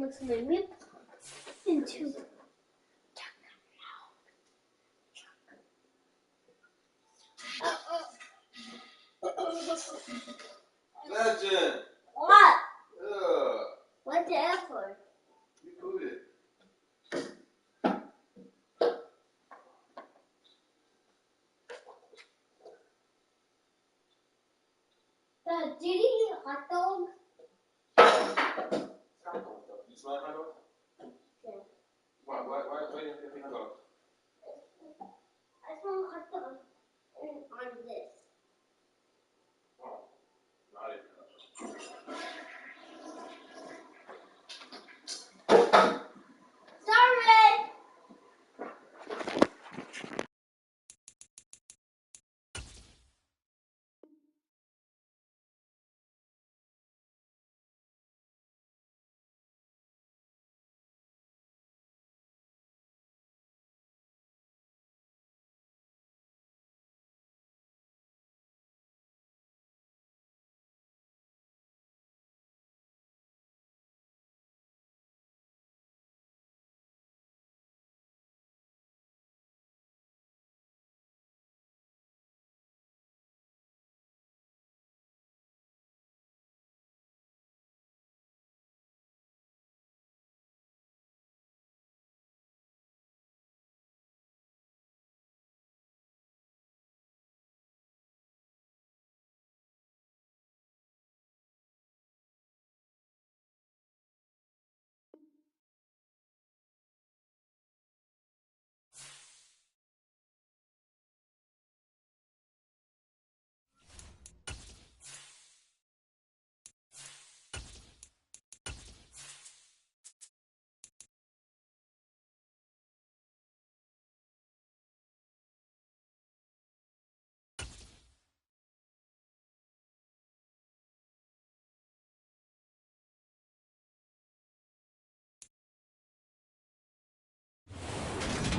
looks like me into Legend. What? Ugh. What's the F for? You put it. Did you eat hot dog? You smell hot dog? Yeah. Why do you think hot dog? I smell hot dog on this. Oh, not even. Sorry!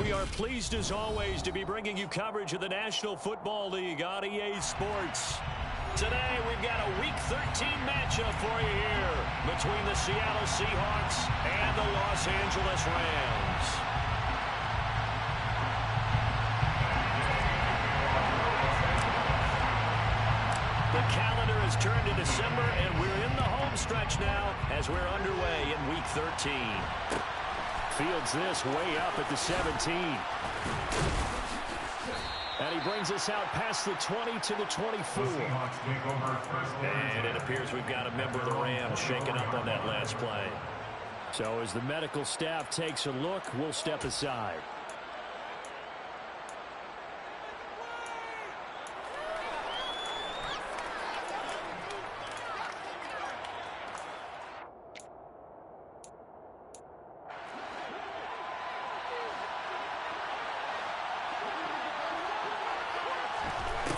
We are pleased as always to be bringing you coverage of the National Football League on EA Sports. Today we've got a Week 13 matchup for you here between the Seattle Seahawks and the Los Angeles Rams. The calendar has turned to December and we're in the home stretch now as we're underway in Week 13. Fields this way up at the 17. And he brings us out past the 20 to the 24. And it appears we've got a member of the Rams shaking up on that last play. So as the medical staff takes a look, we'll step aside.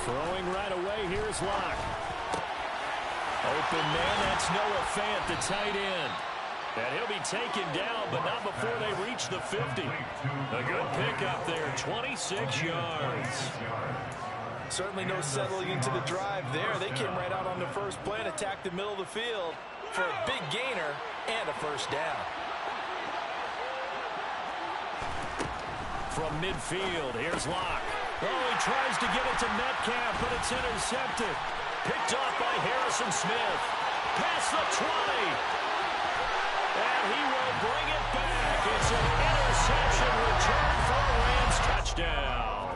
Throwing right away, here's Locke. Open man, that's Noah Fant, the tight end. And he'll be taken down, but not before they reach the 50. A good pickup there, 26 yards. Certainly no settling into the drive there. They came right out on the first play and attacked the middle of the field for a big gainer and a first down. From midfield, here's Locke. Oh, he tries to get it to Metcalf, but it's intercepted. Picked off by Harrison Smith. Past the 20. And he will bring it back. It's an interception return for a Rams touchdown.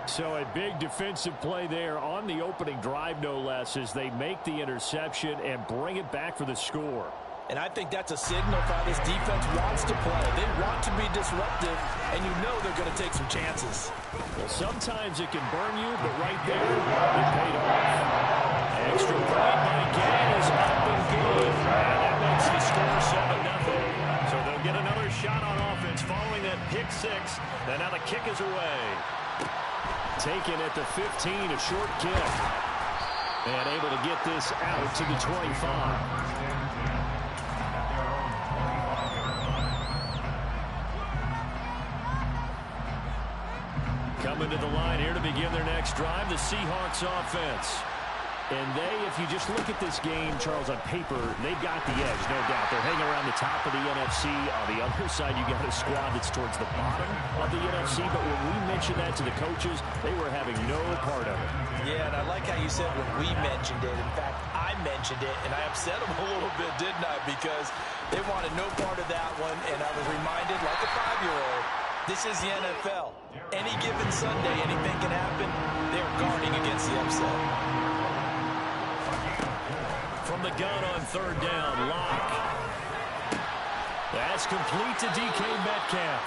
So a big defensive play there on the opening drive, no less, as they make the interception and bring it back for the score. And I think that's a signal for how this defense wants to play. They want to be disruptive, and you know they're going to take some chances. Well, sometimes it can burn you, but right there, it paid off. Extra point by Gann is up and good. And that makes the score 7-0. So they'll get another shot on offense following that pick six. And now the kick is away. Taken at the 15, a short kick. And able to get this out to the 25. Coming to the line here to begin their next drive, the Seahawks offense. And they, if you just look at this game, Charles, on paper, they've got the edge, no doubt. They're hanging around the top of the NFC. On the other side, you got a squad that's towards the bottom of the NFC. But when we mentioned that to the coaches, they were having no part of it. Yeah, and I like how you said when we mentioned it. In fact, I mentioned it, and I upset them a little bit, didn't I? Because they wanted no part of that one, and I was reminded, like a 5-year-old, this is the NFL. Any given Sunday, anything can happen. They're guarding against the upset. From the gun on third down, Locke. That's complete to DK Metcalf.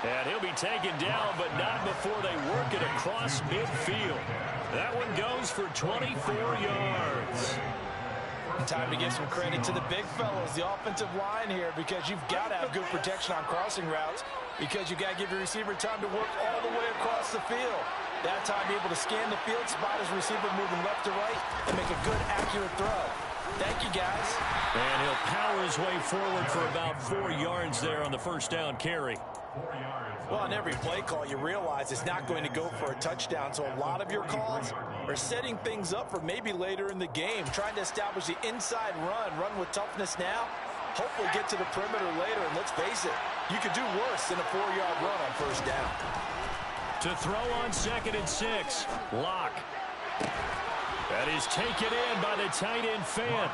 And he'll be taken down, but not before they work it across midfield. That one goes for 24 yards. Time to give some credit to the big fellows, the offensive line here, because you've got to have good protection on crossing routes, because you've got to give your receiver time to work all the way across the field. That time, be able to scan the field, spot his receiver moving left to right, and make a good, accurate throw. Thank you, guys. And he'll power his way forward for about 4 yards there on the first down carry. Well, on every play call, you realize it's not going to go for a touchdown, so a lot of your calls are setting things up for maybe later in the game, trying to establish the inside run with toughness now, hopefully get to the perimeter later, and let's face it, you could do worse than a 4-yard run on first down. To throw on 2nd and 6, Locke. That is taken in by the tight end, Fmf.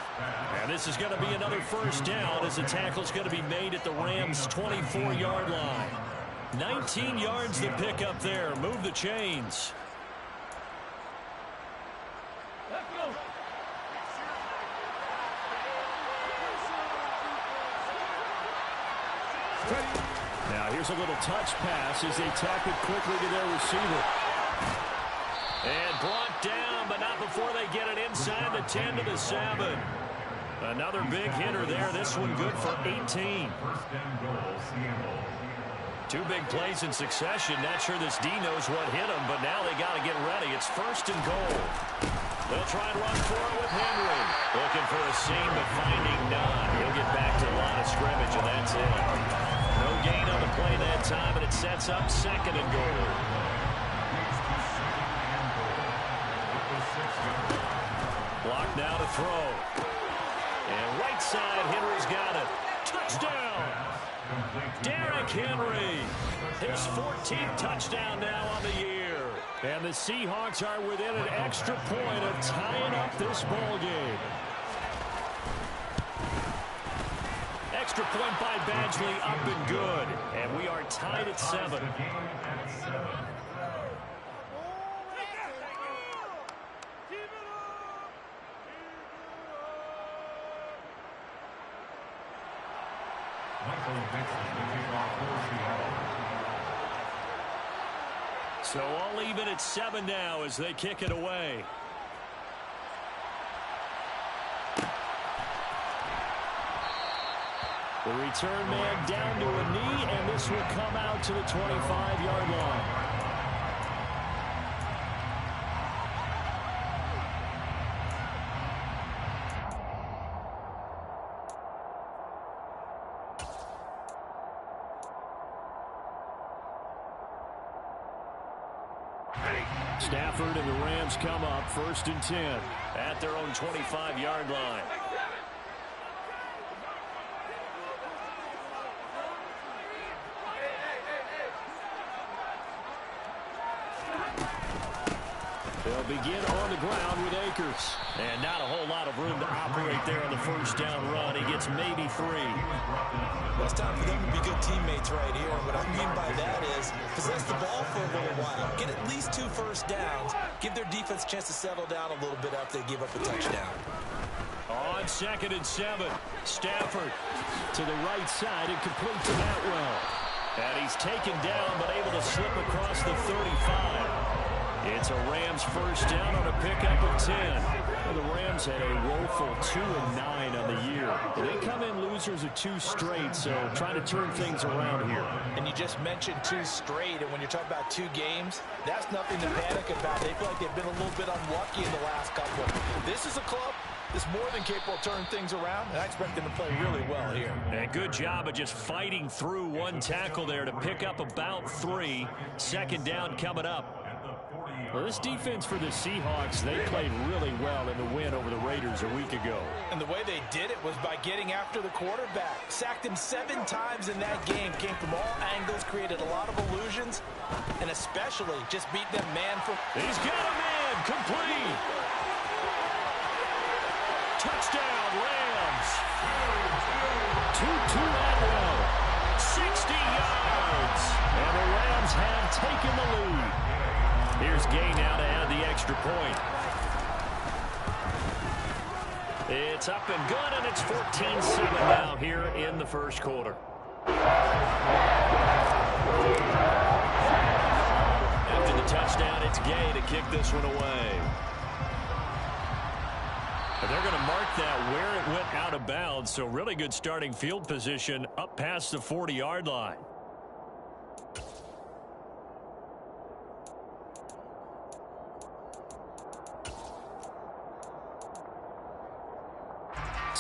And this is going to be another first down as the tackle's going to be made at the Rams' 24-yard line. 19 yards to pick up there. Move the chains. Now here's a little touch pass as they tap it quickly to their receiver. And brought down, but not before they get it inside the 10 to the 7. Another big hitter there. This one good for 18. 2 big plays in succession. Not sure this D knows what hit him, but now they got to get ready. It's 1st and goal. They'll try and run for it with Henry. Looking for a seam, but finding none. He'll get back to the line of scrimmage, and that's it. No gain on the play that time, and it sets up 2nd and goal. Block now to throw. And right side, Henry's got it. Touchdown! Derrick Henry. His 14th touchdown now on the year. And the Seahawks are within an extra point of tying up this ball game. Extra point by Badgley, up and good. And we are tied at 7. So all even at 7 now as they kick it away. The return man down to a knee, and this will come out to the 25-yard line. Stafford and the Rams come up 1st and 10 at their own 25-yard line. They'll begin on the ground with Akers. And not a whole lot of room to operate there on the first down run. He gets maybe 3. Well, it's time for them to be good teammates right here. What I mean by that is possess the ball for a little while. Get at least 2 first downs. Give their defense a chance to settle down a little bit after they give up a touchdown. On 2nd and 7, Stafford to the right side and complete to Atwell. And he's taken down but able to slip across the 35. It's a Rams first down on a pickup of 10. Well, the Rams had a woeful 2-9 on the year. They come in losers of 2 straight, so trying to turn things around here. And you just mentioned 2 straight, and when you're talking about 2 games, that's nothing to panic about. They feel like they've been a little bit unlucky in the last couple. This is a club that's more than capable of turning things around, and I expect them to play really well here. And good job of just fighting through 1 tackle there to pick up about 3. 2nd down coming up. Well, this defense for the Seahawks, they played really well in the win over the Raiders a week ago. And the way they did it was by getting after the quarterback. Sacked him 7 times in that game. Came from all angles, created a lot of illusions, and especially just beat them man for... He's got a man, complete. Touchdown, Rams. 2-2 Atwell. 60 yards. And the Rams have taken the lead. Here's Gay now to add the extra point. It's up and good, and it's 14-7 now here in the first quarter. After the touchdown, it's Gay to kick this one away. And they're going to mark that where it went out of bounds, so really good starting field position up past the 40-yard line.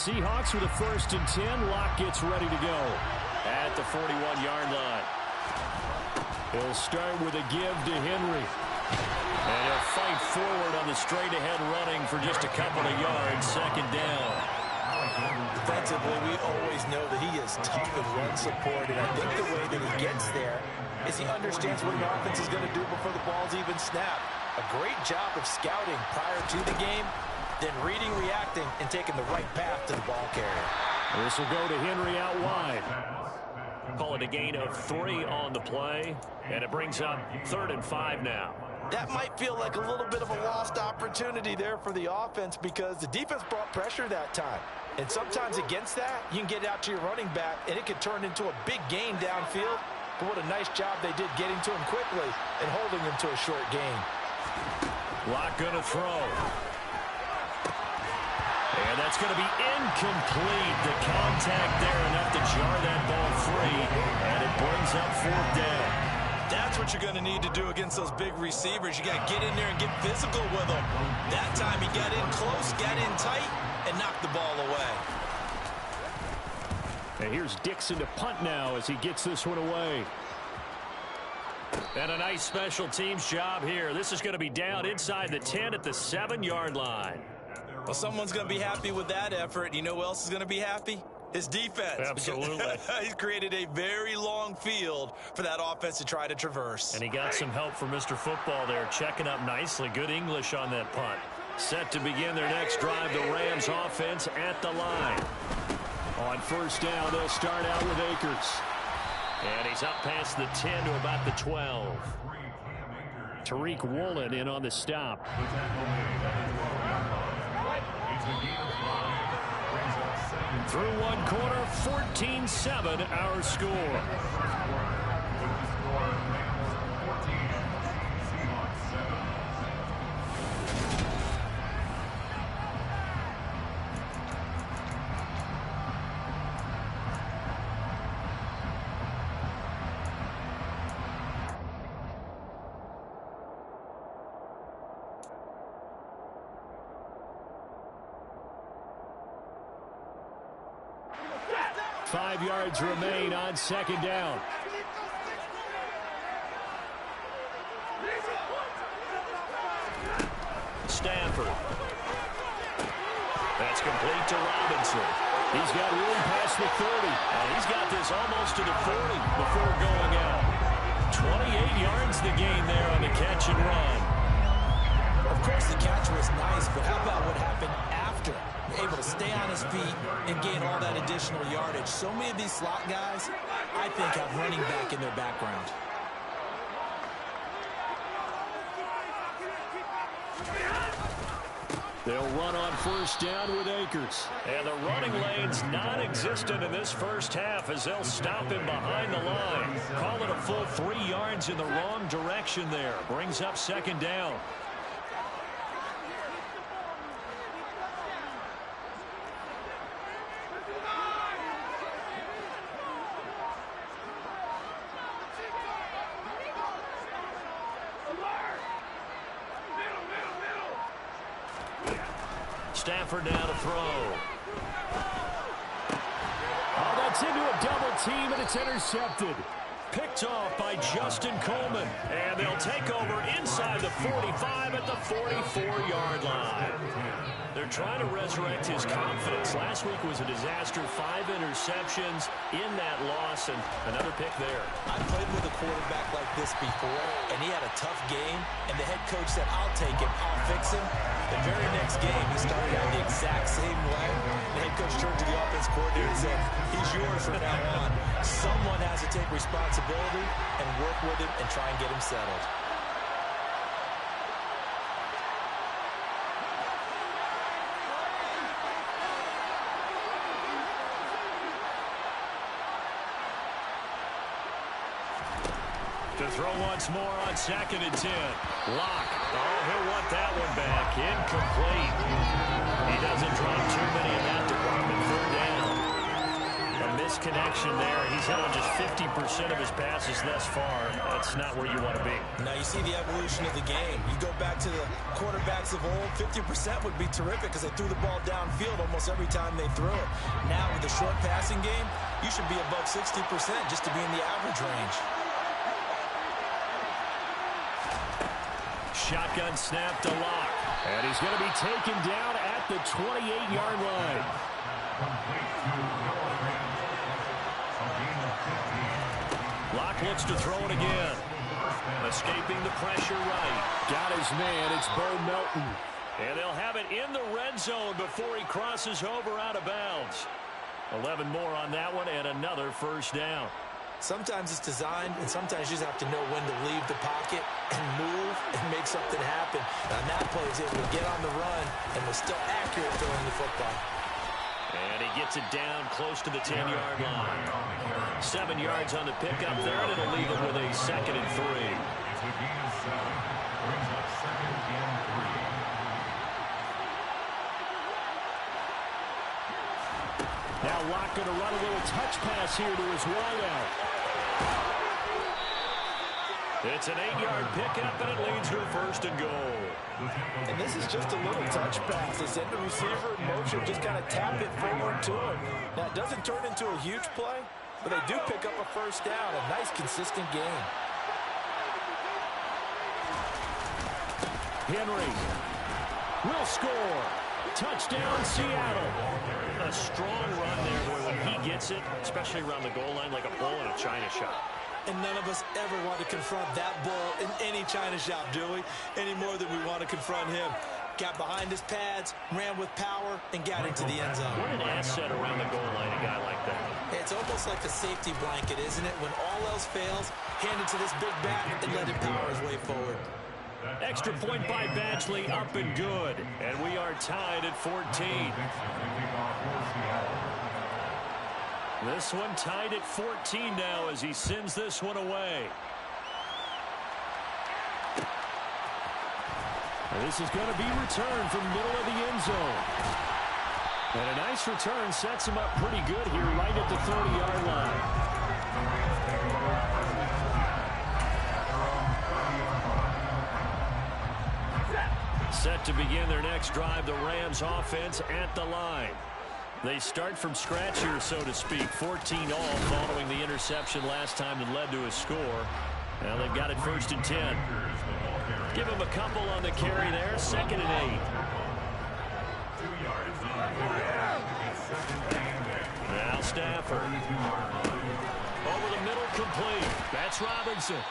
Seahawks with a 1st and 10. Locke gets ready to go at the 41-yard line. He'll start with a give to Henry. And he'll fight forward on the straight-ahead running for just a couple of yards. 2nd down. Defensively, we always know that he is tough in run support, and I think the way that he gets there is he understands what an offense is going to do before the ball's even snapped. A great job of scouting prior to the game, then reading, reacting, and taking the right path to the ball carrier. This will go to Henry out wide. Call it a gain of 3 on the play, and it brings up 3rd and 5 now. That might feel like a little bit of a lost opportunity there for the offense because the defense brought pressure that time. And sometimes against that, you can get out to your running back, and it could turn into a big gain downfield. But what a nice job they did getting to him quickly and holding him to a short gain. Locke going to throw. And that's going to be incomplete. The contact there enough to jar that ball free, and it brings up 4th down. That's what you're going to need to do against those big receivers. You got to get in there and get physical with them. That time he got in close, got in tight, and knocked the ball away. And here's Dixon to punt now as he gets this one away. And a nice special teams job here. This is going to be down inside the 10 at the 7-yard line. Well, someone's going to be happy with that effort. You know who else is going to be happy? His defense. Absolutely. He's created a very long field for that offense to try to traverse. And he got some help from Mr. Football there, checking up nicely. Good English on that punt. Set to begin their next drive, the Rams offense at the line. On 1st down, they'll start out with Akers. And he's up past the 10 to about the 12. Tariq Woolen in on the stop. Through 1 quarter, 14-7 our score. Five yards remain on 2nd down. Stanford. That's complete to Robinson. He's got room past the 30. And he's got this almost to the 40 before going out. 28 yards the gain there on the catch and run. Of course, the catch was nice, but how about what happened after? Able to stay on his feet and gain all that additional yardage. So many of these slot guys, I think, have running back in their background. They'll run on 1st down with Akers. And the running lane's non-existent in this first half as they'll stop him behind the line. Call it a full 3 yards in the wrong direction there. Brings up 2nd down. Stafford now to throw. Oh, that's into a double team, and it's intercepted. picked off by Justin Coleman. And they'll take over inside the 45 at the 44-yard line. They're trying to resurrect his confidence. Last week was a disaster. 5 interceptions in that loss, and another pick there. I played with a quarterback like this before, and he had a tough game, and the head coach said, I'll take him, I'll fix him. The very next game, he started out the exact same way. The head coach turned to the offense coordinator and said, he's yours from now on. Someone has to take responsibility and work with him and try and get him settled. To throw once more on 2nd and 10. Locke. Oh, he'll want that one back. Incomplete. He doesn't drop too many in that department. 3rd down. A misconnection there. He's hit on just 50% of his passes thus far. That's not where you want to be. Now you see the evolution of the game. You go back to the quarterbacks of old, 50% would be terrific because they threw the ball downfield almost every time they threw it. Now with the short passing game, you should be above 60% just to be in the average range. Shotgun snap to Locke. And he's going to be taken down at the 28-yard line. Locke looks to throw it again. Escaping the pressure right. Got his man. It's Bo Melton. And they'll have it in the red zone before he crosses over out of bounds. 11 more on that one and another 1st down. Sometimes it's designed, and sometimes you just have to know when to leave the pocket and move and make something happen. And on that play, he was able to get on the run and was still accurate throwing the football. And he gets it down close to the 10-yard line. 7 yards on the pickup there, and it'll leave him with a 2nd and 3. Now Locke going to run a little touch pass here to his wideout. It's an 8-yard pickup, and it leads to a 1st and goal. And this is just a little touch pass. They send the receiver in motion, just kind of tap it forward to him. Now, it doesn't turn into a huge play, but they do pick up a 1st down. A nice, consistent game. Henry will score. Touchdown, Seattle. A strong run there where when he gets it, especially around the goal line, like a bull in a china shop. And none of us ever want to confront that bull in any china shop, do we? Any more than we want to confront him. Got behind his pads, ran with power, and got into the end zone. What an asset around the goal line, a guy like that. It's almost like a safety blanket, isn't it? When all else fails, hand it to this big back and let him power his way forward. Extra point by Batchley, up and good. And we are tied at 14. This one tied at 14 now as he sends this one away. And this is going to be returned from middle of the end zone. And a nice return sets him up pretty good here right at the 30-yard line. Set to begin their next drive, the Rams offense at the line. They start from scratch here, so to speak. 14 all following the interception last time that led to a score. Now they've got it 1st and 10. Give them a couple on the carry there. 2nd and 8. Now Stafford. Over the middle, complete. That's Robinson.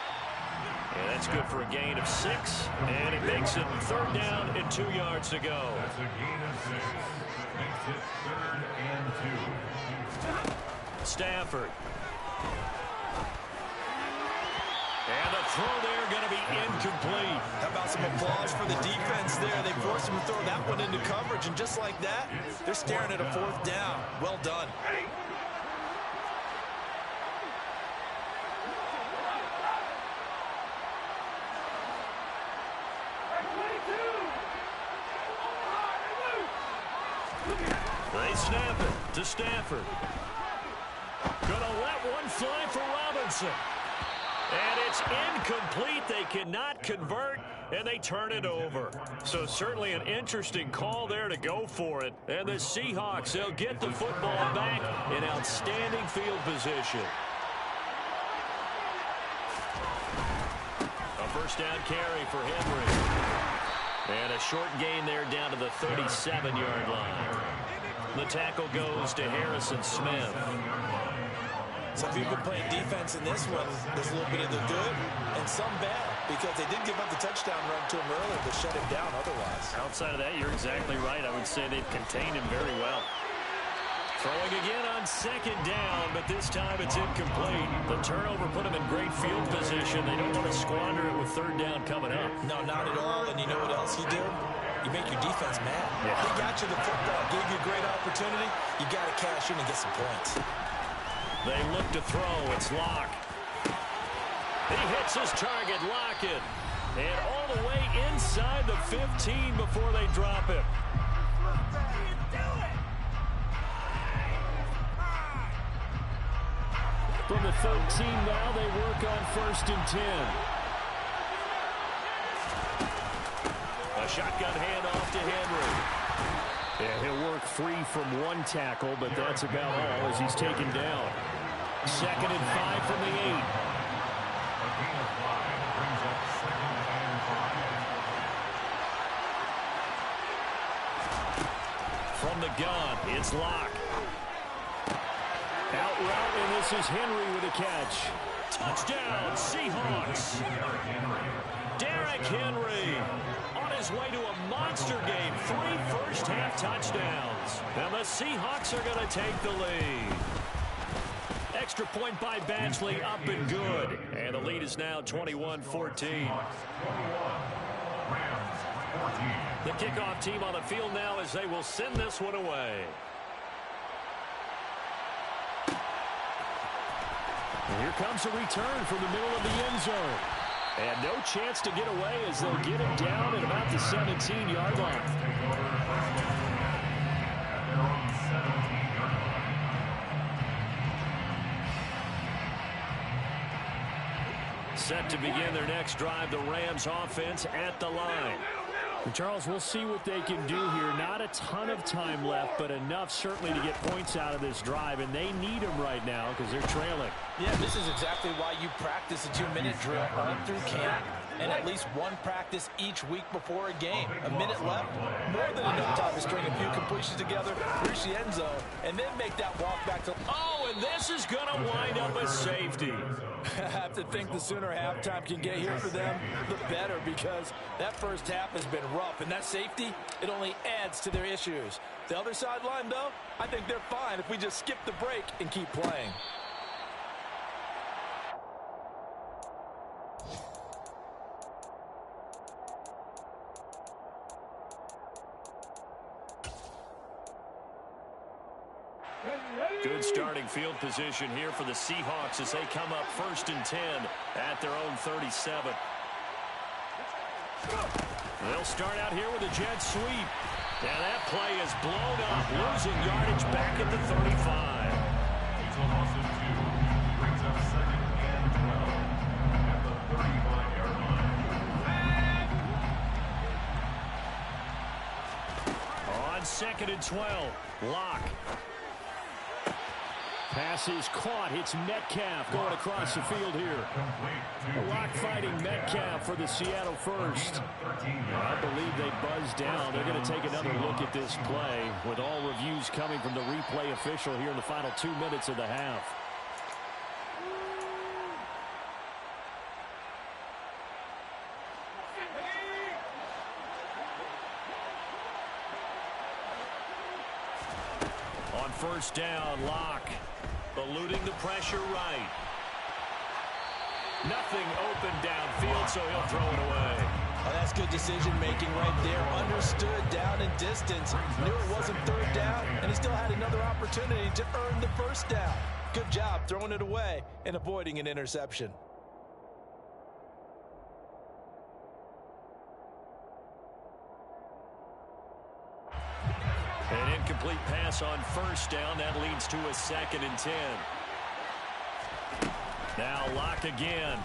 And that's good for a gain of 6. And it makes it 3rd down and 2 yards to go. That's a gain of 6. Makes it 3rd and 2. Stafford. And the throw there going to be incomplete. How about some applause for the defense there? They forced him to throw that one into coverage, and just like that, they're staring at a 4th down. Well done. They snap it to Stafford. Gonna let one fly for Robinson. And it's incomplete. They cannot convert, and they turn it over. So certainly an interesting call there to go for it. And the Seahawks, they'll get the football back in outstanding field position. first down carry for Henry. And a short gain there down to the 37-yard line. The tackle goes to Harrison Smith. Some people playing defense in this one. There's a little bit of the good and some bad because they did give up the touchdown run to him earlier to shut him down otherwise. Outside of that, you're exactly right. I would say they've contained him very well. Throwing again on second down, but this time it's incomplete. The turnover put him in great field position. They don't want to squander it with third down coming up. No, not at all. And you know what else you do? You make your defense mad. Yeah. They got you the football, gave you a great opportunity. You got to cash in and get some points. They look to throw. It's Locke. He hits his target, Lockett. And all the way inside the 15 before they drop him. From the 13 now, they work on 1st and 10. A shotgun handoff to Henry. Yeah, he'll work free from one tackle, but that's about all as he's taken down. 2nd and 5 from the 8. A gain of 5 brings up 2nd and 5. From the gun, it's Locke. Out route, and this is Henry with a catch. Touchdown, Seahawks. Derrick Henry on his way to a monster game. 3 first-half touchdowns. And the Seahawks are going to take the lead. Extra point by Batchley, up and good. And the lead is now 21-14. The kickoff team on the field now as they will send this one away. And here comes a return from the middle of the end zone. And no chance to get away as they'll get him down at about the 17-yard line. Set to begin their next drive, the Rams offense at the line. And Charles, we'll see what they can do here. Not a ton of time left, but enough certainly to get points out of this drive, and they need them right now because they're trailing. Yeah, this is exactly why you practice a 2-minute drill all through camp and at least one practice each week before a game. A minute left, more than enough time to string a few completions together, reach the end zone, and then make that walk back to... Oh, and this is going to wind up a safety. I have to think the sooner halftime can get here for them, the better, because that first half has been rough, and that safety, it only adds to their issues. The other sideline, though, I think they're fine if we just skip the break and keep playing. Good starting field position here for the Seahawks as they come up 1st and 10 at their own 37. They'll start out here with a jet sweep. And that play is blown up, losing yardage back at the 35. Total loss of 2 brings up 2nd and 12 at the 35-yard line. On 2nd and 12, Locke. Pass is caught. It's Metcalf going across the field here. Locke fighting Metcalf for the Seattle first. I believe they buzzed down. They're going to take another look at this play with all reviews coming from the replay official here in the final 2 minutes of the half. On 1st down, Locke eluding the pressure right. Nothing open downfield, so he'll throw it away. Oh, that's good decision-making right there. Understood down and distance. Knew it wasn't 3rd down, and he still had another opportunity to earn the 1st down. Good job throwing it away and avoiding an interception. An incomplete pass on 1st down. That leads to a 2nd and 10. Now Locke again.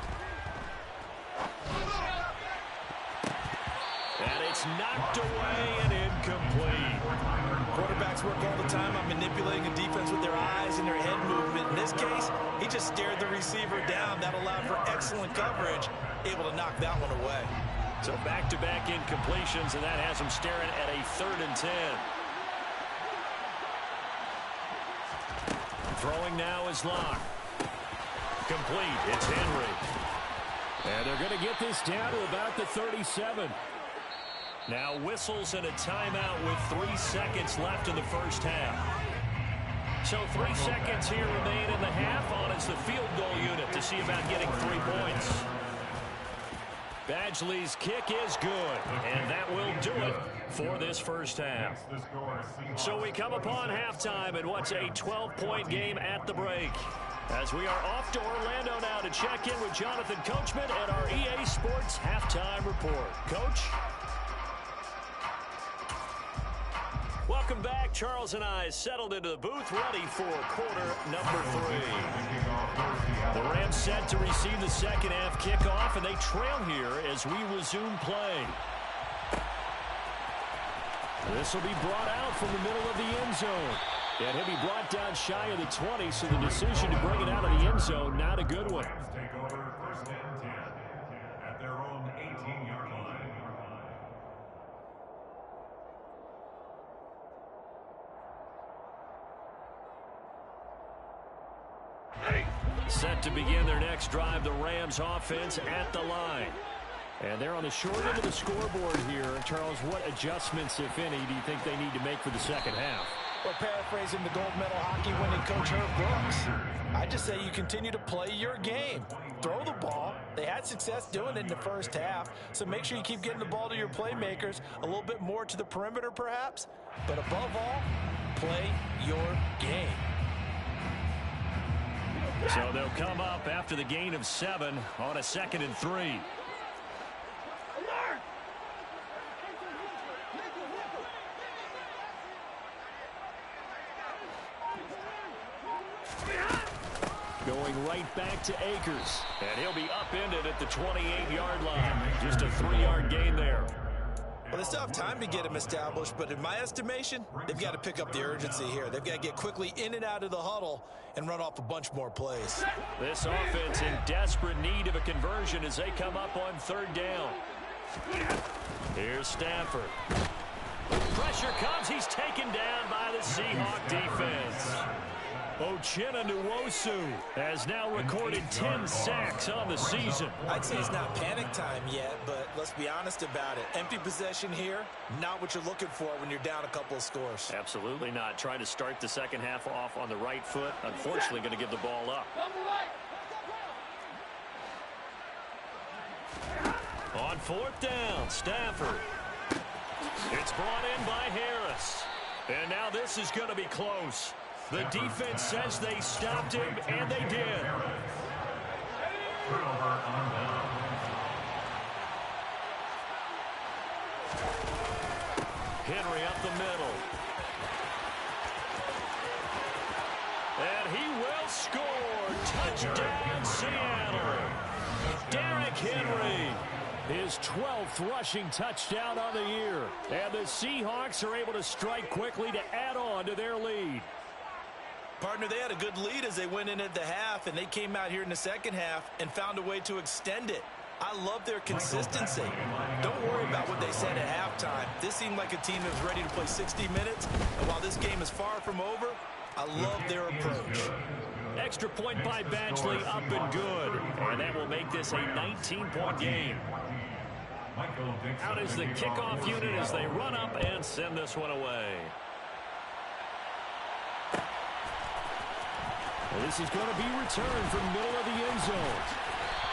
And it's knocked away and incomplete. Quarterbacks work all the time on manipulating a defense with their eyes and their head movement. In this case, he just stared the receiver down. That allowed for excellent coverage, able to knock that one away. So back-to-back incompletions, and that has him staring at a 3rd and 10. Throwing now is Locke. Complete. It's Henry. And they're going to get this down to about the 37. Now whistles and a timeout with 3 seconds left in the first half. So 3 seconds here remain in the half on as the field goal unit to see about getting 3 points. Badgley's kick is good, and that will do it for this first half. So we come upon halftime in what's a 12-point game at the break. As we are off to Orlando now to check in with Jonathan Coachman and our EA Sports Halftime Report. Coach? Welcome back. Charles and I settled into the booth, ready for quarter number 3. The Rams set to receive the second half kickoff, and they trail here as we resume play. This will be brought out from the middle of the end zone. And he'll be brought down shy of the 20, so the decision to bring it out of the end zone, not a good one. Take over 1st and 10 at their own 18-yard line. Set to begin their next drive, the Rams offense at the line. And they're on the short end of the scoreboard here. Charles, what adjustments, if any, do you think they need to make for the second half? Well, paraphrasing the gold medal hockey winning coach Herb Brooks, I just say you continue to play your game. Throw the ball. They had success doing it in the first half, so make sure you keep getting the ball to your playmakers, a little bit more to the perimeter perhaps, but above all, play your game. So they'll come up after the gain of 7 on a 2nd and 3. Going right back to Akers. And he'll be upended at the 28-yard line. Just a 3-yard gain there. Well, they still have time to get him established, but in my estimation, they've got to pick up the urgency here. They've got to get quickly in and out of the huddle and run off a bunch more plays. This offense in desperate need of a conversion as they come up on 3rd down. Here's Stafford. Pressure comes. He's taken down by the Seahawk defense. Uchenna Nwosu has now recorded 10 sacks on the season. I'd say it's not panic time yet, but let's be honest about it. Empty possession here, not what you're looking for when you're down a couple of scores. Absolutely not. Trying to start the second half off on the right foot. Unfortunately, going to give the ball up. On 4th down, Stafford. It's brought in by Harris. And now this is going to be close. The defense says they stopped him, and they did. Henry up the middle. And he will score. Touchdown, Seattle. Derrick Henry. His 12th rushing touchdown on the year. And the Seahawks are able to strike quickly to add on to their lead. Partner, they had a good lead as they went in at the half, and they came out here in the second half and found a way to extend it. I love their consistency. Don't worry about what they said at halftime. This seemed like a team that was ready to play 60 minutes, and while this game is far from over, I love their approach. Extra point by Badgley, up and good. And that will make this a 19-point game. Out is the kickoff unit as they run up and send this one away. Well, this is going to be returned from the middle of the end zone.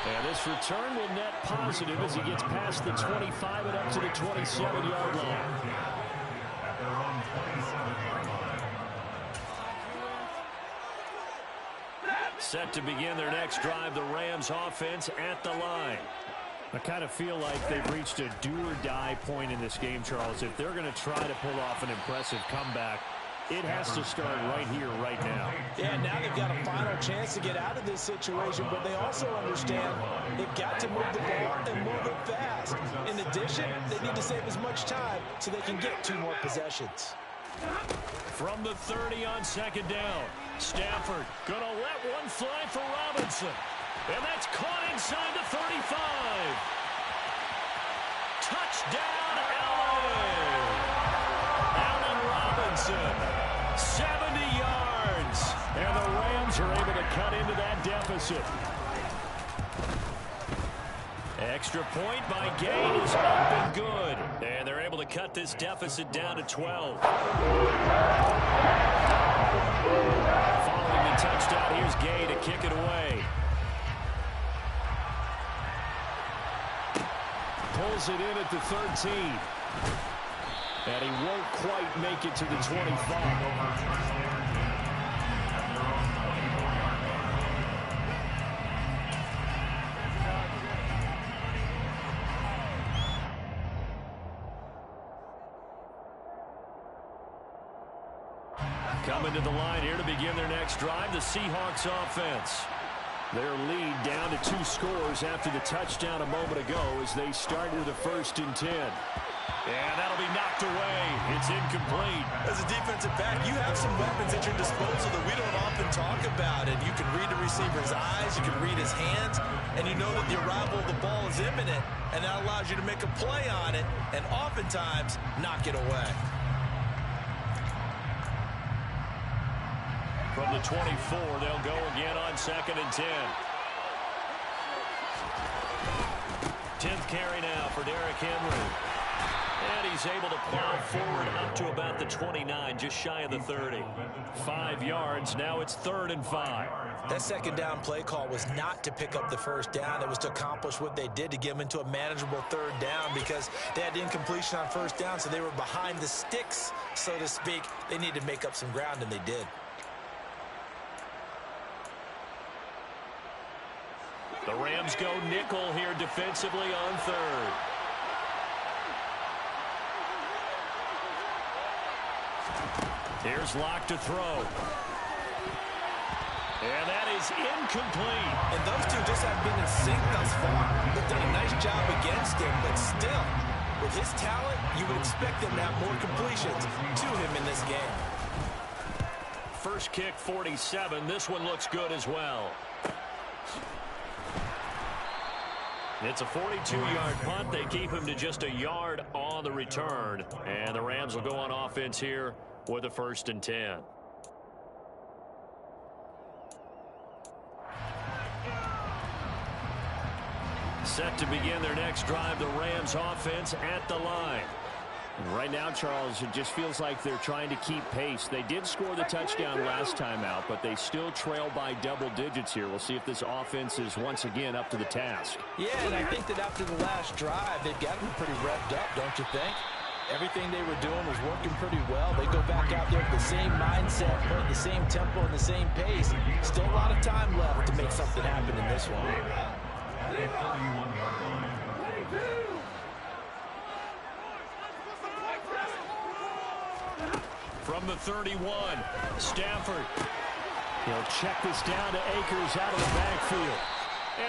And this return will net positive as he gets past the 25 and up to the 27-yard line. Set to begin their next drive, the Rams offense at the line. I kind of feel like they've reached a do-or-die point in this game, Charles. If they're going to try to pull off an impressive comeback, it has to start right here, right now. Yeah, now they've got a final chance to get out of this situation, but they also understand they've got to move the ball and move it fast. In addition, they need to save as much time so they can get 2 more possessions. From the 30 on second down. Stafford going to let one fly for Robinson. And that's caught inside the 35. Touchdown, Allen Robinson. 70 yards. And the Rams are able to cut into that deficit. Extra point by Gay is up and good. And they're able to cut this deficit down to 12. Following the touchdown, here's Gay to kick it away. Pulls it in at the 13. And he won't quite make it to the 25. Coming to the line here to begin their next drive, the Seahawks offense. Their lead down to 2 scores after the touchdown a moment ago as they start with a 1st and 10. And that'll be knocked away. It's incomplete. As a defensive back, you have some weapons at your disposal that we don't often talk about. And you can read the receiver's eyes, you can read his hands, and you know that the arrival of the ball is imminent, and that allows you to make a play on it and oftentimes knock it away. From the 24, they'll go again on 2nd and 10. 10th carry now for Derrick Henry. And he's able to plow forward up to about the 29, just shy of the 30. 5 yards, now it's 3rd and 5. That second down play call was not to pick up the 1st down. It was to accomplish what they did to get them into a manageable 3rd down because they had incompletion on 1st down, so they were behind the sticks, so to speak. They needed to make up some ground, and they did. The Rams go nickel here defensively on 3rd. Here's Locke to throw. And that is incomplete. And those two just haven't been in sync thus far. They've done a nice job against him, but still, with his talent, you would expect them to have more completions to him in this game. First kick, 47. This one looks good as well. It's a 42-yard punt. They keep him to just a yard on the return. And the Rams will go on offense here with a 1st and 10. Set to begin their next drive, the Rams offense at the line. Right now, Charles, it just feels like they're trying to keep pace. They did score the touchdown last time out, but they still trail by double digits here. We'll see if this offense is once again up to the task. Yeah, and I think that after the last drive, they've got them pretty revved up, don't you think? Everything they were doing was working pretty well. They go back out there with the same mindset, playing the same tempo and the same pace. Still a lot of time left to make something happen in this one. From the 31, Stafford. He'll check this down to Akers out of the backfield.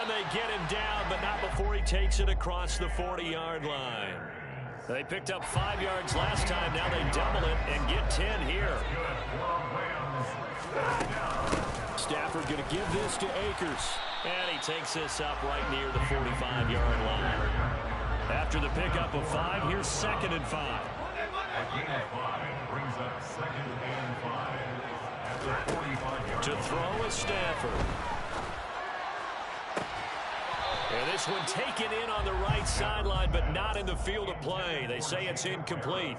And they get him down, but not before he takes it across the 40-yard line. They picked up 5 yards last time. Now they double it and get 10 here. Stafford going to give this to Akers. And he takes this up right near the 45-yard line. After the pickup of 5, here's 2nd and 5. Brings up 2nd and 5 at the 45-yard. To throw is Stafford. And this one taken in on the right sideline, but not in the field of play. They say it's incomplete.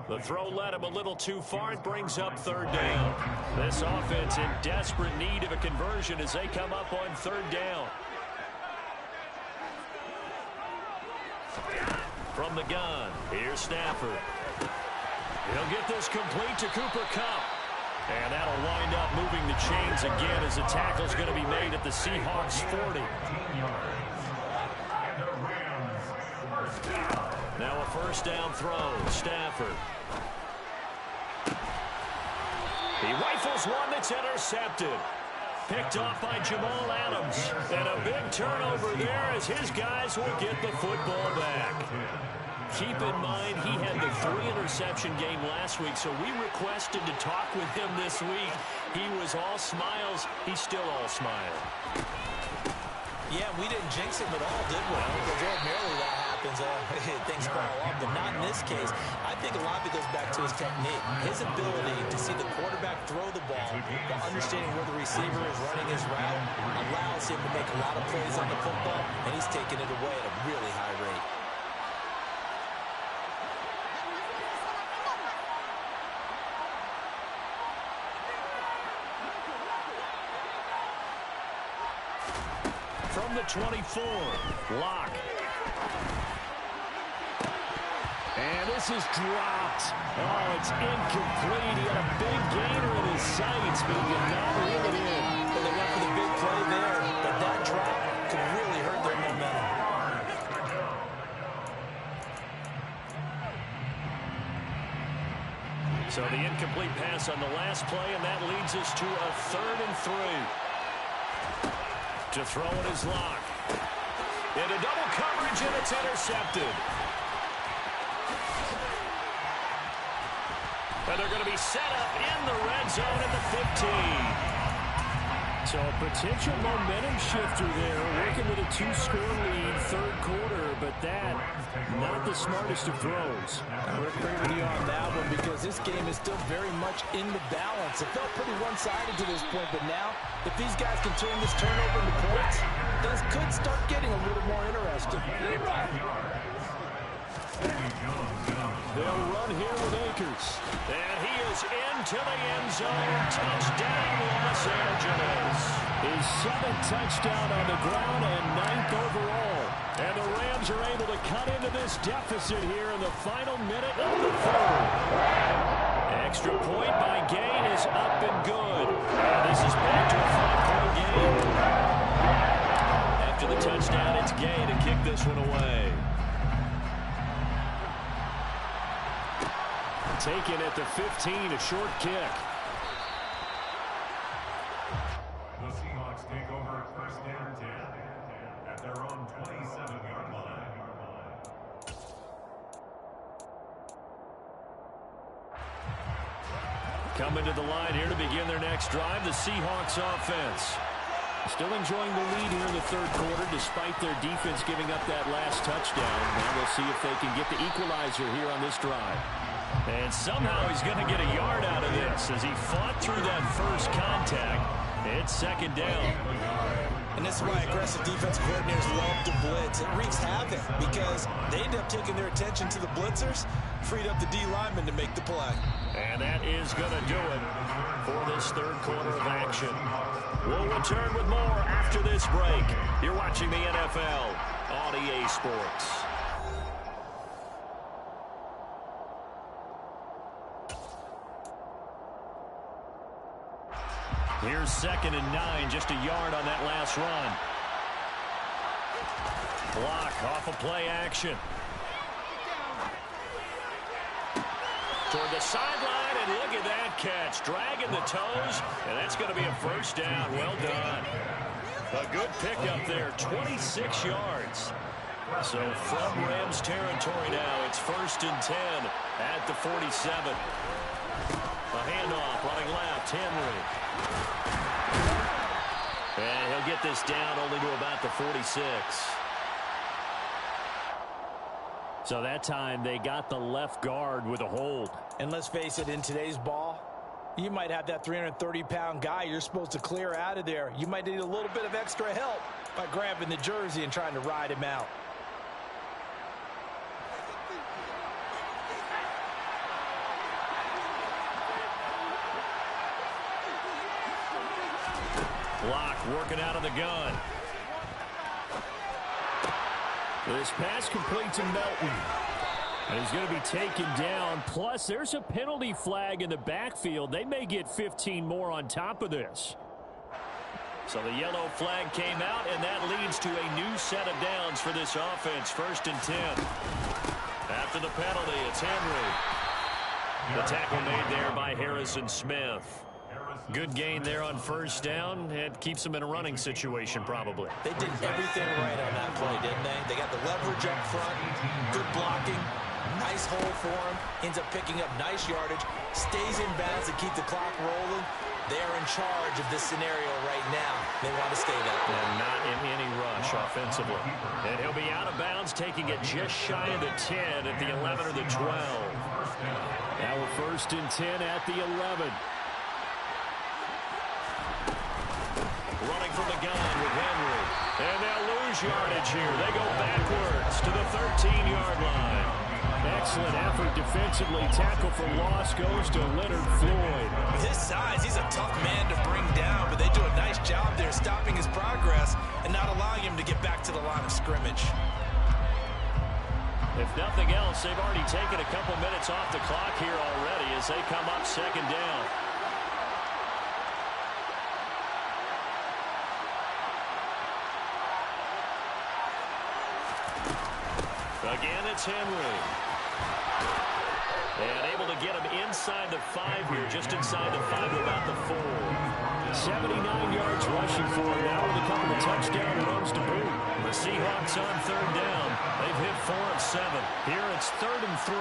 The throw led him a little too far. It brings up 3rd down. This offense in desperate need of a conversion as they come up on 3rd down. From the gun, here's Stafford. He'll get this complete to Cooper Kupp. And that'll wind up moving the chains again as the tackle's going to be made at the Seahawks 40. Now a 1st down throw, Stafford. He rifles one that's intercepted. Picked off by Jamal Adams. And a big turnover there as his guys will get the football back. keep in mind he had the 3-interception game last week, so we requested to talk with him this week. He was all smiles. He's still all smile. Yeah, we didn't jinx him at all, did we? Because ordinarily that happens. Things fall off, but not in this case. I think a lot of it goes back to his technique. His ability to see the quarterback throw the ball while understanding where the receiver is running his route allows him to make a lot of plays on the football, and he's taking it away at a really high rate. From the 24, Locke. And this is dropped. Oh, it's incomplete. He had a big gainer in his sights, but he did not reel it in. Well, they went for the big play there, but that drop could really hurt their momentum. So the incomplete pass on the last play, and that leads us to a 3rd and 3. To throw it is Locke. Into double coverage, and it's intercepted. And they're going to be set up in the red zone at the 15. So a potential momentum shifter there, working with a 2-score lead, 3rd quarter, but that, not the smartest of throws. We're agree with you on that one because this game is still very much in the balance. It felt pretty one-sided to this point, but now, if these guys can turn this turnover into points, things could start getting a little more interesting. They'll run here with Akers. And he is into the end zone. Touchdown, Los Angeles. His 7th touchdown on the ground and 9th overall. And the Rams are able to cut into this deficit here in the final minute of the 3rd. Extra point by Gain is up and good. And this is back to a 5-point game. After the touchdown, it's Gain to kick this one away. Taken at the 15, a short kick. The Seahawks take over 1st and 10 at their own 27-yard line. Coming to the line here to begin their next drive, the Seahawks offense. Still enjoying the lead here in the 3rd quarter despite their defense giving up that last touchdown. Now we'll see if they can get the equalizer here on this drive. And somehow he's going to get a yard out of this as he fought through that first contact. It's 2nd down. And this is why aggressive defensive coordinators love to blitz. It wreaks havoc because they end up taking their attention to the blitzers, freed up the D lineman to make the play. And that is going to do it for this 3rd quarter of action. We'll return with more after this break. You're watching the NFL on EA Sports. Here's 2nd and 9, just a yard on that last run. Block off a play action. Toward the sideline, and look at that catch. Dragging the toes, and that's going to be a 1st down. Well done. A good pickup there, 26 yards. So from Rams territory now, it's 1st and 10 at the 47. A handoff, running left, Henry. And he'll get this down only to about the 46. So that time they got the left guard with a hold. And let's face it, in today's ball, you might have that 330-pound guy you're supposed to clear out of there. You might need a little bit of extra help by grabbing the jersey and trying to ride him out. Block working out of the gun. This pass complete to Melton. And he's going to be taken down. Plus, there's a penalty flag in the backfield. They may get 15 more on top of this. So the yellow flag came out, and that leads to a new set of downs for this offense. 1st and 10. After the penalty, it's Henry. The tackle made there by Harrison Smith. Good gain there on first down. It keeps them in a running situation probably. They did everything right on that play, didn't they? They got the leverage up front, good blocking, nice hole for him, ends up picking up nice yardage, stays in bounds to keep the clock rolling. They're in charge of this scenario right now. They want to stay that way. And not in any rush offensively. And he'll be out of bounds, taking it just shy of the 10 at the 11 or the 12. Now we're first and 10 at the 11. Running from the gun with Henry. And they'll lose yardage here. They go backwards to the 13-yard line. Excellent effort defensively. Tackle for loss goes to Leonard Floyd. With his size, he's a tough man to bring down, but they do a nice job there stopping his progress and not allowing him to get back to the line of scrimmage. If nothing else, they've already taken a couple minutes off the clock here already as they come up second down. Again, it's Henry. And able to get him inside the 5 here, just inside the 5 to about the 4. 79 yards rushing for him now with a couple of touchdown runs to boot. The Seahawks on third down. They've hit 4 of 7. Here it's 3rd and 3.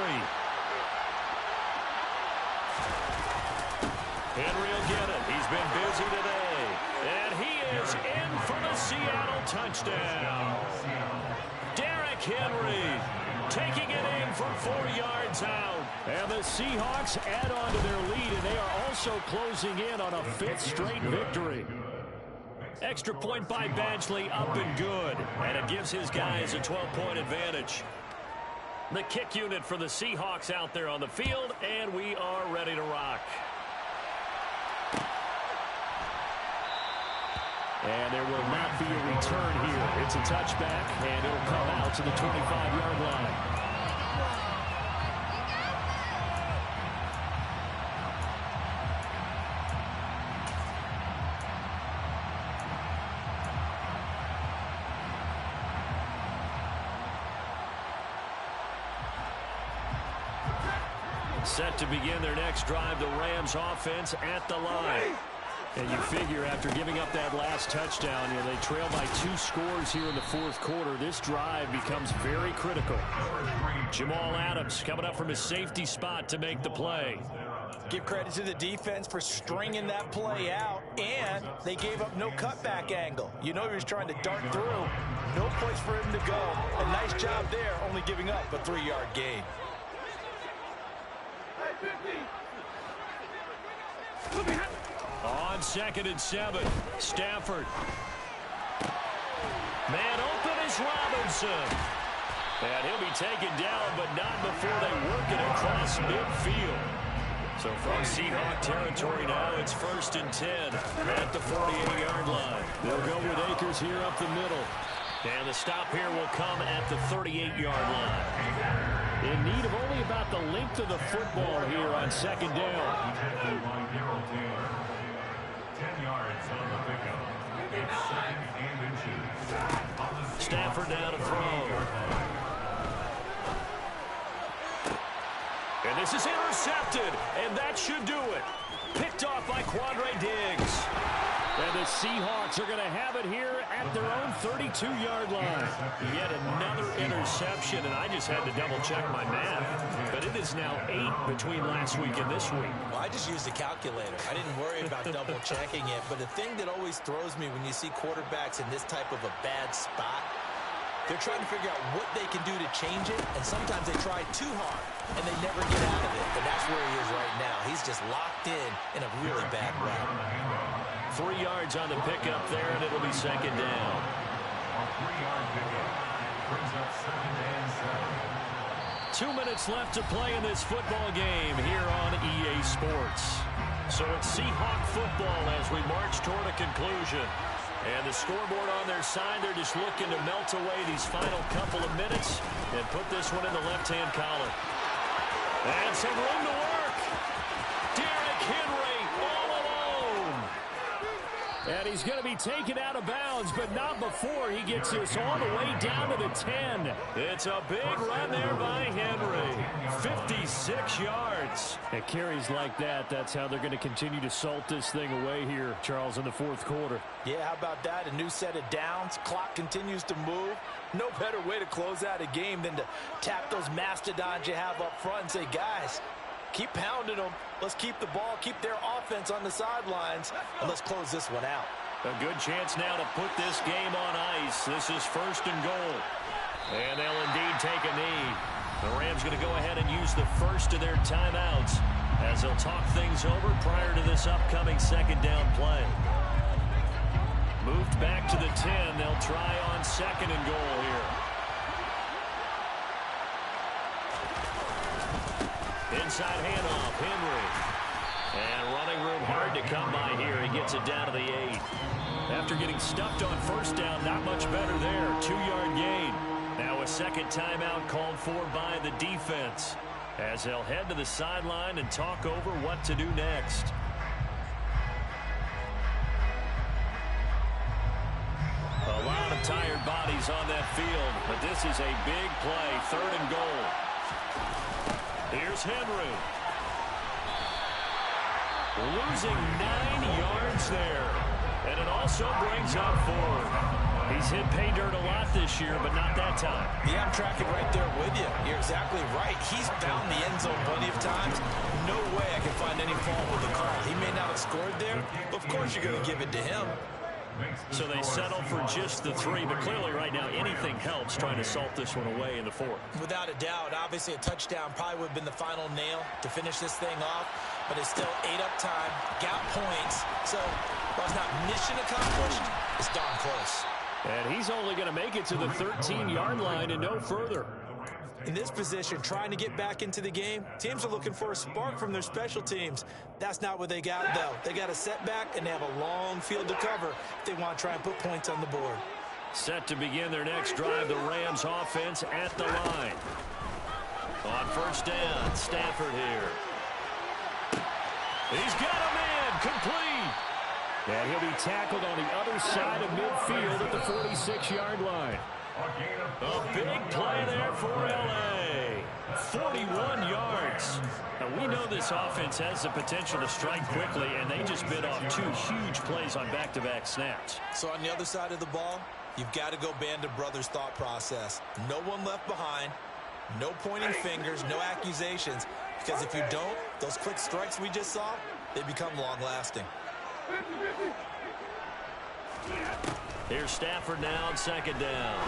Henry will get it. He's been busy today. And he is in for the Seattle touchdown. Derrick Henry taking it in from 4 yards out. And the Seahawks add on to their lead, and they are also closing in on a 5th straight victory. Extra point by Badgley up and good. And it gives his guys a 12-point advantage. The kick unit for the Seahawks out there on the field, and we are ready to rock. And there will not be a return here. It's a touchback, and it'll come out to the 25-yard line. Set to begin their next drive, the Rams offense at the line. And you figure after giving up that last touchdown, they trail by 2 scores here in the 4th quarter. This drive becomes very critical. Jamal Adams coming up from his safety spot to make the play. Give credit to the defense for stringing that play out, and they gave up no cutback angle. You know he was trying to dart through. No place for him to go. A nice job there, only giving up a 3-yard gain. On 2nd and 7, Stafford. Man open is Robinson. And he'll be taken down, but not before they work it across midfield. So from Seahawk territory now, it's 1st and 10 at the 48-yard line. They'll go with Akers here up the middle. And the stop here will come at the 38-yard line. In need of only about the length of the football here on 2nd down. 10 yards on the pickup. It's 2nd and inches. Stafford down to throw. And this is intercepted, and that should do it. Picked off by Quandre Diggs. And the Seahawks are going to have it here at their own 32-yard line. Yet another interception, and I just had to double-check my math. But it is now 8 between last week and this week. Well, I just used a calculator. I didn't worry about double-checking it. But the thing that always throws me when you see quarterbacks in this type of a bad spot, they're trying to figure out what they can do to change it, and sometimes they try too hard, and they never get out of it. And that's where he is right now. He's just locked in a really bad route. 3 yards on the pickup there, and it'll be 2nd down. A 3-yard pickup brings up 2nd and 7. 2 minutes left to play in this football game here on EA Sports. So it's Seahawk football as we march toward a conclusion. And the scoreboard on their side, they're just looking to melt away these final couple of minutes and put this one in the left-hand column. And some room to work. Derrick Henry all alone. And he's going to be taken out of bounds, but not before he gets this all the way down to the 10. It's a big run there by Henry. 56 yards. At carries like that, that's how they're going to continue to salt this thing away here, Charles, in the fourth quarter. Yeah, how about that? A new set of downs. Clock continues to move. No better way to close out a game than to tap those mastodons you have up front and say, guys, keep pounding them. Let's keep the ball, keep their offense on the sidelines, and let's close this one out. A good chance now to put this game on ice. This is first and goal. And they'll indeed take a knee. The Rams going to go ahead and use the first of their timeouts as they'll talk things over prior to this upcoming second down play. Moved back to the 10. They'll try on second and goal here. Inside handoff, Henry. And running room hard to come by here. He gets it down to the 8. After getting stuffed on first down, not much better there. 2-yard gain. Now a second timeout called for by the defense as they'll head to the sideline and talk over what to do next. A lot of tired bodies on that field, but this is a big play, third and goal. Here's Henry. Losing 9 yards there. And it also brings up Ford. He's hit pay dirt a lot this year, but not that time. Yeah, I'm tracking right there with you. You're exactly right. He's found the end zone plenty of times. No way I can find any fault with the call. He may not have scored there, but of course you're going to give it to him. So they settle for just the 3, but clearly right now anything helps trying to salt this one away in the 4th. Without a doubt, obviously a touchdown probably would have been the final nail to finish this thing off, but it's still 8 up time, got points, so while it's not mission accomplished, it's darn close. And he's only going to make it to the 13-yard line and no further. In this position, trying to get back into the game, teams are looking for a spark from their special teams. That's not what they got, though. They got a setback, and they have a long field to cover if they want to try and put points on the board. Set to begin their next drive, the Rams offense at the line. On first down, Stafford here. He's got a man, complete. And he'll be tackled on the other side of midfield at the 46-yard line. A big play there for L.A. 41 yards. Now, we know this offense has the potential to strike quickly, and they just bit off 2 huge plays on back-to-back snaps. So on the other side of the ball, you've got to go Band of Brothers thought process. No one left behind, no pointing fingers, no accusations, because if you don't, those quick strikes we just saw, they become long-lasting. Here's Stafford now on second down.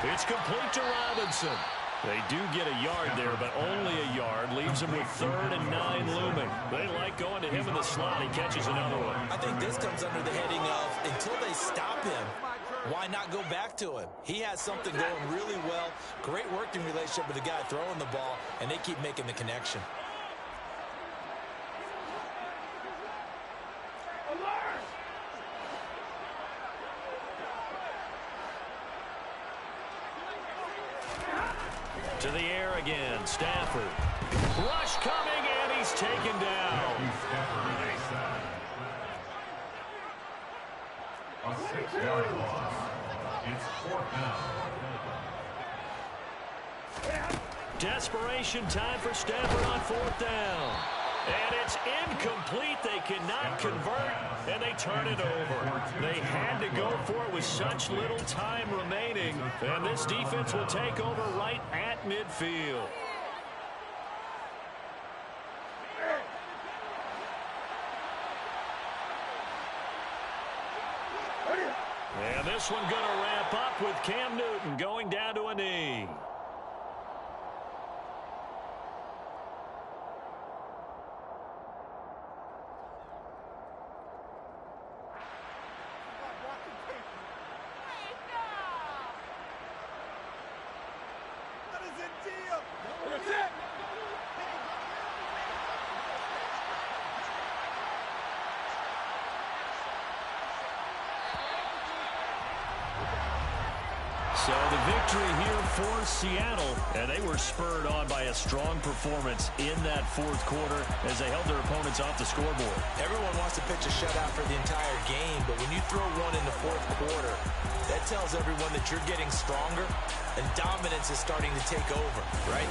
It's complete to Robinson. They do get a yard there, but only a yard. Leaves him with 3rd and 9 looming. They like going to him in the slot. He catches another one. I think this comes under the heading of until they stop him, why not go back to him? He has something going really well. Great working relationship with the guy throwing the ball, and they keep making the connection. To the air again, Stafford. Rush coming, and he's taken down. A 6-yard loss. It's 4th down. Desperation time for Stafford on 4th down. And it's incomplete. They cannot convert, and they turn it over. They had to go for it with such little time remaining, and this defense will take over right at midfield. And this one going to wrap up with Cam Newton going down to a knee. So the victory here for Seattle, and they were spurred on by a strong performance in that fourth quarter as they held their opponents off the scoreboard. Everyone wants to pitch a shutout for the entire game, but when you throw one in the fourth quarter, that tells everyone that you're getting stronger and dominance is starting to take over, right?